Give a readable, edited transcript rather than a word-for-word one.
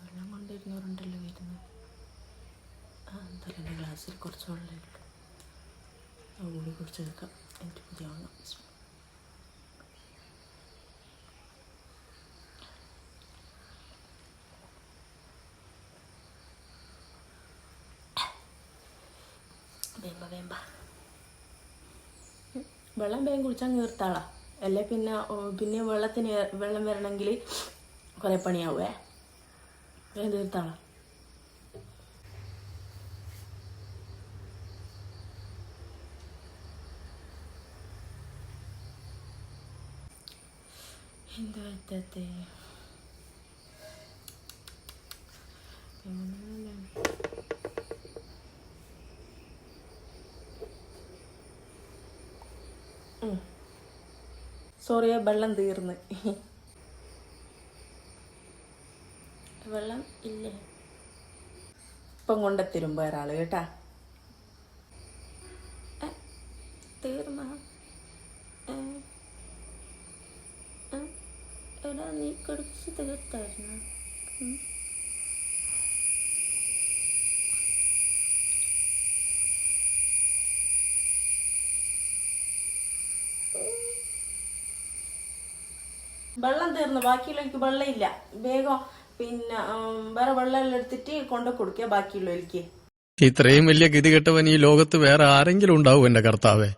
വെള്ളം കൊണ്ടിരുന്നവരുണ്ടല്ലോ വരുന്നത്. എന്തായാലും എൻ്റെ ഗ്ലാസ്സിൽ കുറച്ച് വെള്ളമേ ഉള്ളൂ. അതുകൂടി കുടിച്ചെടുക്കാം. എനിക്ക് പുതിയാവണം. വേമ്പ വെള്ളം വേഗം കുടിച്ചാൽ നീർത്താളാ. അല്ലേ പിന്നെ വെള്ളം വരണമെങ്കിൽ കുറേ പണിയാവേ. വേഗം തീർത്താളാ. എന്താ എത്തത്തെ സോറിയ, വെള്ളം തീർന്ന്. വെള്ളം ഇല്ലേ? ഇപ്പം കൊണ്ടെത്തരും വേറാള് കേട്ടാ. തീർന്ന എടാ, നീ കുടിച്ച് തീർത്തായിരുന്നു. വെള്ളം തീർന്നു. ബാക്കിയുള്ളവർക്ക് വെള്ളം ഇല്ല. വേഗം വേറെ വെള്ളം എടുത്തിട്ട് കൊണ്ടു കൊടുക്കുക ബാക്കിയുള്ളവർക്ക്. ഇത്രയും വലിയ ഗതികെട്ടവൻ ഈ ലോകത്ത് വേറെ ആരെങ്കിലും ഉണ്ടാവും എന്റെ കർത്താവേ?